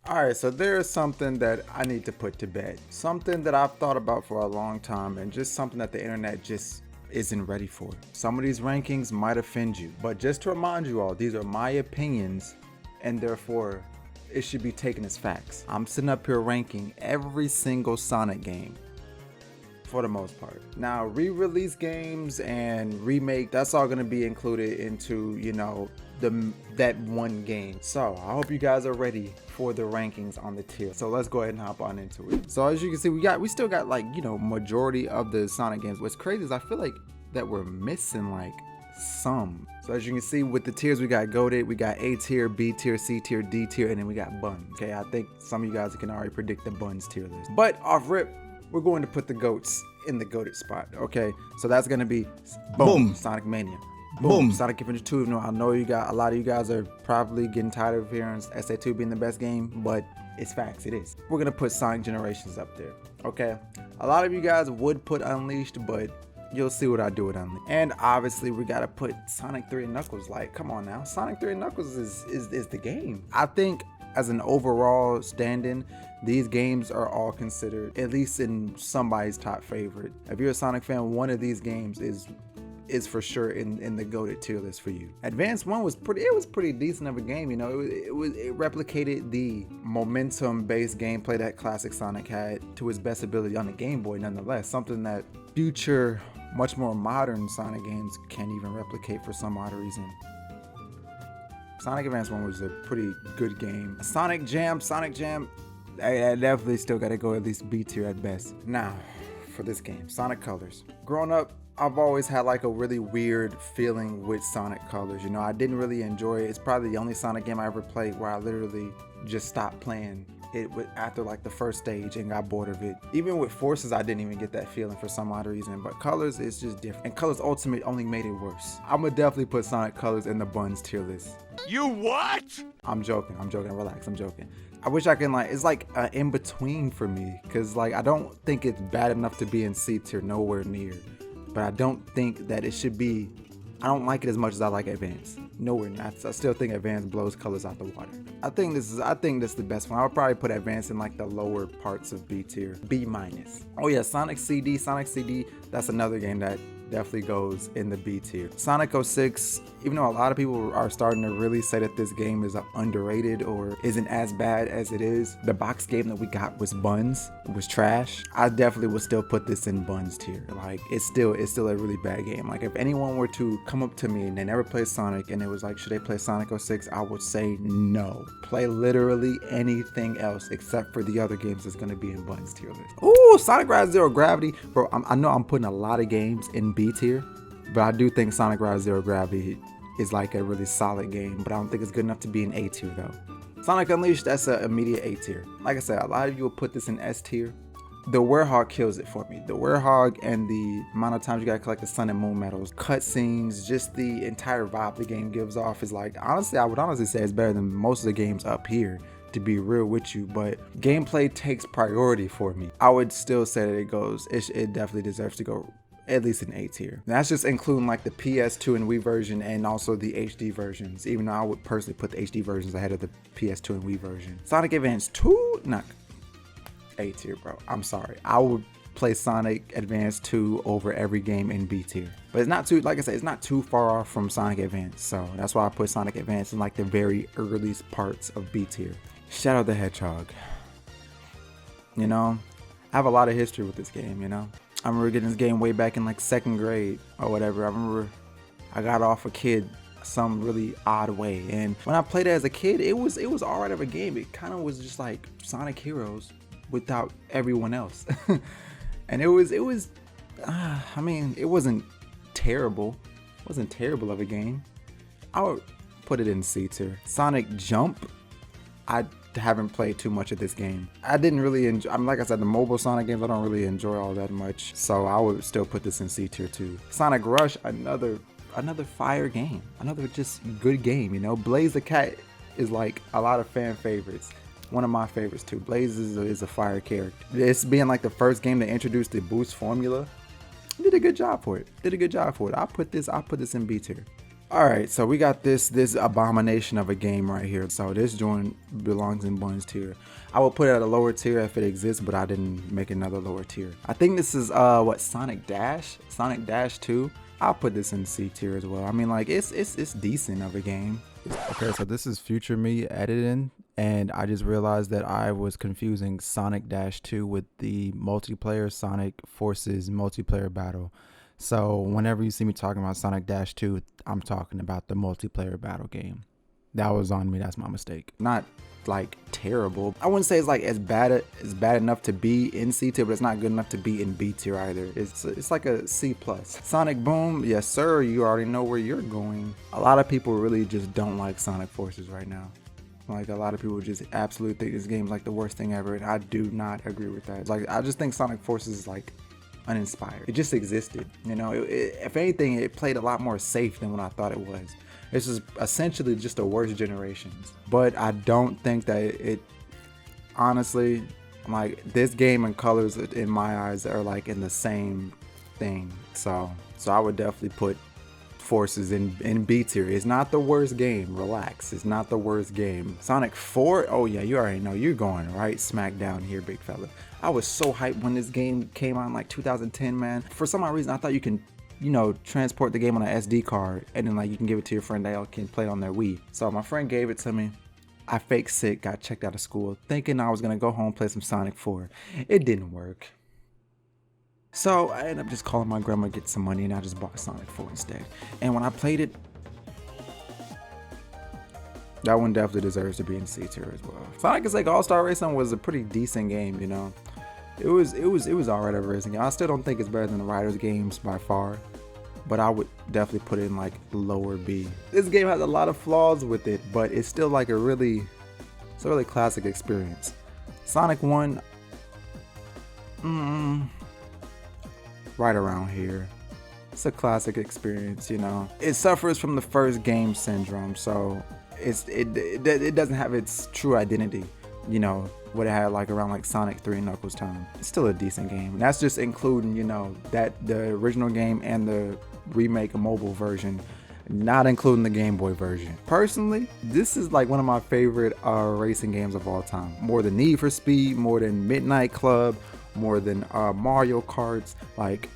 Alright, so there is something that I need to put to bed. Something that I've thought about for a long time, and just something that the internet just isn't ready for. Some of these rankings might offend you, but just to remind you all, these are my opinions, and therefore it should be taken as facts. I'm sitting up here ranking every single Sonic game, for the most part. Now, re-release games and remake, that's all gonna be included into, you know, that one game. So I hope you guys are ready for the rankings on the tier. So let's go ahead and hop on into it. So as you can see, we still got, like, you know, majority of the Sonic games. What's crazy is I feel like that we're missing like some. So as you can see with the tiers, we got goated, we got A tier, B tier, C tier, D tier, and then we got buns. Okay, I think some of you guys can already predict the buns tier list. But off rip, we're going to put the goats in the goated spot. Okay, so that's gonna be boom. Sonic Mania. Boom. Sonic Adventure 2. No, I know a lot of you guys are probably getting tired of hearing SA2 being the best game, but it's facts, it is. We're gonna put Sonic Generations up there. Okay, a lot of you guys would put Unleashed, but you'll see what I do with Unleashed. And obviously we gotta put Sonic 3 and Knuckles. Like, come on now, Sonic 3 and Knuckles is the game. I think as an overall stand-in, these games are all considered, at least in somebody's top favorite. If you're a Sonic fan, one of these games is for sure in the goated tier list for you. Advance 1 was pretty decent of a game, you know. It replicated the momentum-based gameplay that classic Sonic had to its best ability on the Game Boy, nonetheless. Something that future, much more modern Sonic games can't even replicate for some odd reason. Sonic Advance 1 was a pretty good game. Sonic Jam, I definitely still gotta go at least B tier at best. Now, for this game, Sonic Colors. Growing up, I've always had like a really weird feeling with Sonic Colors. You know, I didn't really enjoy it. It's probably the only Sonic game I ever played where I literally just stopped playing it after like the first stage and got bored of it. Even with Forces, I didn't even get that feeling for some odd reason, but Colors is just different. And Colors Ultimate only made it worse. I'm gonna definitely put Sonic Colors in the buns tier list. You what? I'm joking, relax, I'm joking. I wish I can, like, it's like an in-between for me, because like I don't think it's bad enough to be in C tier, nowhere near. But I don't think that it should be, I don't like it as much as I like Advance. Nowhere near. I still think Advance blows Colors out the water. I think this is the best one. I would probably put Advance in like the lower parts of B tier, B minus. Oh yeah, Sonic CD, that's another game that definitely goes in the B tier. Sonic 06, even though a lot of people are starting to really say that this game is underrated or isn't as bad as it is, the box game that we got was buns. It was trash. I definitely would still put this in buns tier. Like, it's still a really bad game. Like, if anyone were to come up to me and they never played Sonic and it was like, should they play Sonic 06? I would say no. Play literally anything else except for the other games that's gonna be in buns tier list. Ooh, Sonic Rise Zero Gravity. Bro, I know I'm putting a lot of games in B tier, but I do think Sonic Rise Zero Gravity is like a really solid game, but I don't think it's good enough to be in A tier though. Sonic Unleashed, that's an immediate A tier. Like I said, a lot of you will put this in S tier. The Hedgehog kills it for me. The Hedgehog and the amount of times you gotta collect the Sun and Moon medals, cutscenes, just the entire vibe the game gives off is like, honestly, I would honestly say it's better than most of the games up here, to be real with you, but gameplay takes priority for me. I would still say that it definitely deserves to go at least in A tier. That's just including like the PS2 and Wii version and also the HD versions, even though I would personally put the HD versions ahead of the PS2 and Wii version. Sonic Advance 2, not A tier, bro. I'm sorry. I would play Sonic Advance 2 over every game in B tier. But it's not too, like I said, it's not too far off from Sonic Advance. So that's why I put Sonic Advance in like the very earliest parts of B tier. Shadow the Hedgehog. You know, I have a lot of history with this game, you know. I remember getting this game way back in like 2nd grade or whatever. I remember I got off a kid some really odd way, and when I played it as a kid, it was alright of a game. It kind of was just like Sonic Heroes without everyone else. And it was I mean, it wasn't terrible. It wasn't terrible of a game. I would put it in C tier. Sonic Jump, I haven't played too much of this game. I didn't really enjoy, I mean, like I said, the mobile Sonic games I don't really enjoy all that much, so I would still put this in C tier too. Sonic Rush, another fire game, another just good game, you know. Blaze the Cat is like a lot of fan favorites. One of my favorites too. Blaze is a fire character. It's being like the first game that introduced the boost formula. Did a good job for it. I put this in B tier. All right, so we got this abomination of a game right here. So this joint belongs in Buns tier. I will put it at a lower tier if it exists, but I didn't make another lower tier. I think this is what, Sonic Dash 2. I'll put this in C tier as well. I mean, like it's decent of a game. Okay, so this is future me editing, and I just realized that I was confusing Sonic Dash 2 with the multiplayer Sonic Forces multiplayer battle. So whenever you see me talking about Sonic Dash 2, I'm talking about the multiplayer battle game. That was on me. That's my mistake. Not like terrible. I wouldn't say it's like as bad enough to be in C tier, but it's not good enough to be in B tier either. It's like a C plus. Sonic Boom, yes sir. You already know where you're going. A lot of people really just don't like Sonic Forces right now. Like a lot of people just absolutely think this game's like the worst thing ever, and I do not agree with that. Like I just think Sonic Forces is like uninspired. It just existed, you know. If anything, it played a lot more safe than what I thought it was. This is essentially just the worst generations. But I don't think that it honestly, like this game and colors in my eyes are like in the same thing. So I would definitely put Forces in B tier. It's not the worst game. Relax. It's not the worst game. Sonic 4, oh yeah, you already know you're going right smack down here, big fella. I was so hyped when this game came out in like 2010, man. For some odd reason, I thought you can, you know, transport the game on an SD card and then like you can give it to your friend, they all can play on their Wii. So my friend gave it to me. I fake sick, got checked out of school, thinking I was gonna go home, play some Sonic 4. It didn't work. So I ended up just calling my grandma, get some money, and I just bought Sonic 4 instead. And when I played it, that one definitely deserves to be in C tier as well. Sonic is like All-Star Racing was a pretty decent game, you know. It was alright of a racing game. I still don't think it's better than the Riders games by far, but I would definitely put it in like lower B. This game has a lot of flaws with it, but it's still like it's a really classic experience. Sonic 1, right around here. It's a classic experience, you know. It suffers from the first game syndrome, so it doesn't have its true identity, you know, what it had like around like Sonic 3 Knuckles time. It's still a decent game. And that's just including, you know, that the original game and the remake mobile version, not including the Game Boy version. Personally, this is like one of my favorite racing games of all time. More than Need for Speed, more than Midnight Club, more than Mario Karts. Like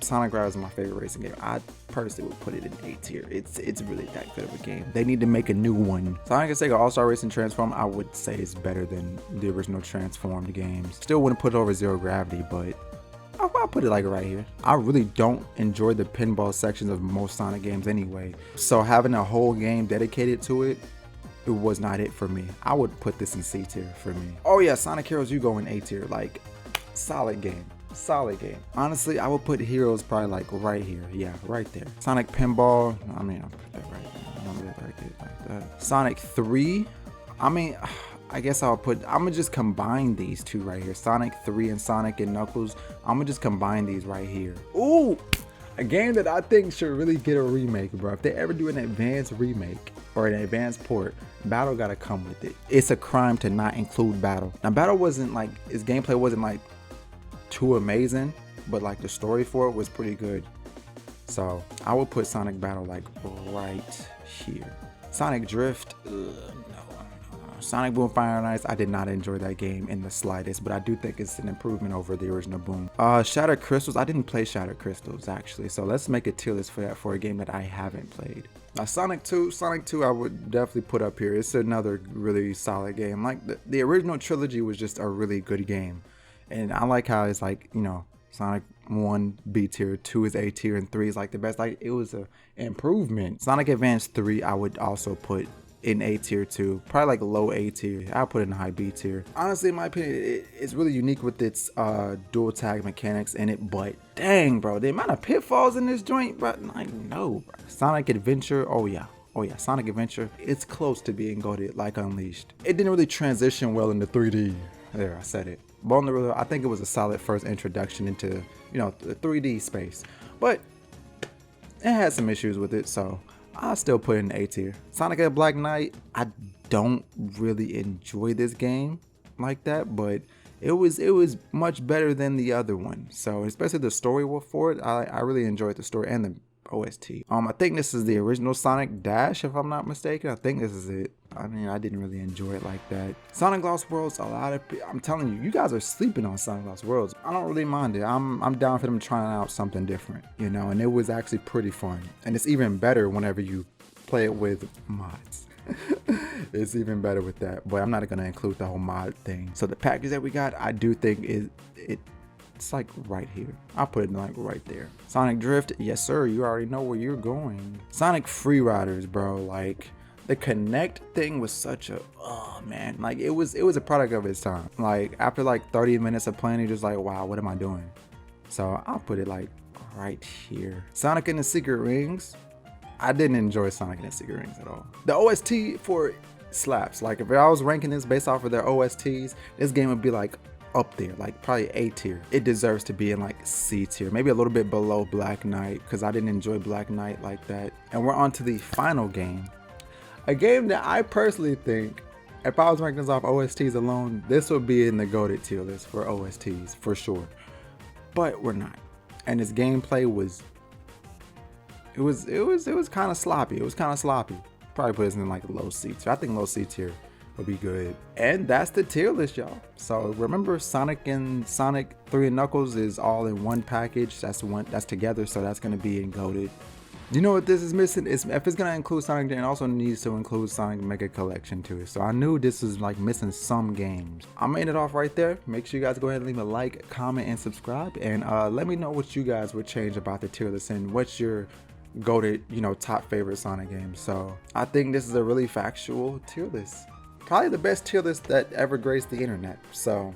Sonic Riders is my favorite racing game. I personally would put it in A tier. It's really that good of a game. They need to make a new one. Sonic and Sega All-Star Racing Transform, I would say is better than the original Transformed games. Still wouldn't put it over Zero Gravity, but I'll put it like right here. I really don't enjoy the pinball sections of most Sonic games anyway. So having a whole game dedicated to it, it was not it for me. I would put this in C tier for me. Oh yeah, Sonic Heroes, you go in A tier. Like, solid game. Solid game. Honestly, I would put Heroes probably like right here. Yeah, right there. Sonic Pinball, I mean, I'll put that right there. I don't really like it like that. Sonic 3, I mean, I guess I'm gonna just combine these two right here. Sonic 3 and Sonic and Knuckles. I'm gonna just combine these right here. Ooh, a game that I think should really get a remake, bro. If they ever do an advanced remake or an advanced port, Battle gotta come with it. It's a crime to not include Battle. Now, Battle wasn't like, its gameplay wasn't like too amazing, but like the story for it was pretty good. So I would put Sonic Battle like right here. Sonic Drift, no. Sonic Boom Fire and Ice, I did not enjoy that game in the slightest, but I do think it's an improvement over the original Boom. Shattered Crystals, I didn't play Shattered Crystals actually, so let's make a tier list for that for a game that I haven't played. Now Sonic 2 I would definitely put up here. It's another really solid game. Like the original trilogy was just a really good game. And I like how it's like, you know, Sonic 1 B tier, 2 is A tier, and 3 is like the best. Like it was a improvement. Sonic Advance 3 I would also put in A tier too. Probably like low A tier. I'll put it in high B tier. Honestly, in my opinion, it's really unique with its dual tag mechanics in it, but dang bro, the amount of pitfalls in this joint, bro, I know, bro. Sonic Adventure, oh yeah, Sonic Adventure, it's close to being goated like Unleashed. It didn't really transition well into 3D. There, I said it. But I think it was a solid first introduction into, you know, the 3D space. But it had some issues with it, so I'll still put it in A tier. Sonic at Black Knight, I don't really enjoy this game like that, but it was much better than the other one. So especially the story for it, I really enjoyed the story and the OST. I think this is the original Sonic Dash, if I'm not mistaken. I think this is it. I mean, I didn't really enjoy it like that. Sonic Lost Worlds, I'm telling you, you guys are sleeping on Sonic Lost Worlds. I don't really mind it. I'm down for them trying out something different, you know, and it was actually pretty fun. And it's even better whenever you play it with mods. It's even better with that, but I'm not gonna include the whole mod thing. So the package that we got, I do think it's like right here. I'll put it like right there. Sonic Drift, yes sir, you already know where you're going. Sonic Free Riders, bro, like the Connect thing was such a, oh man, like it was a product of its time. Like after like 30 minutes of playing, you're just like, wow, what am I doing? So I'll put it like right here. Sonic and the Secret Rings, I didn't enjoy Sonic and the Secret Rings at all. The OST for it slaps. Like if I was ranking this based off of their OSTs, this game would be like up there, like probably A tier. It deserves to be in like C tier, maybe a little bit below Black Knight, because I didn't enjoy Black Knight like that. And we're on to the final game, a game that I personally think, if I was ranking this off OSTs alone, this would be in the goated tier list for OSTs for sure, but we're not. And its gameplay was, it was kind of sloppy. It was kind of sloppy. Probably put this in like low C tier. I think low C tier would be good. And that's the tier list, y'all. So remember, Sonic and Sonic 3 and Knuckles is all in one package. That's together, so that's gonna be in goated. You know what this is missing? If it's gonna include Sonic, then it also needs to include Sonic Mega Collection too. So I knew this was like missing some games. I'm gonna end it off right there. Make sure you guys go ahead and leave a like, comment, and subscribe. And let me know what you guys would change about the tier list and what's your goated, you know, top favorite Sonic games. So I think this is a really factual tier list. Probably the best tier list that ever graced the internet. So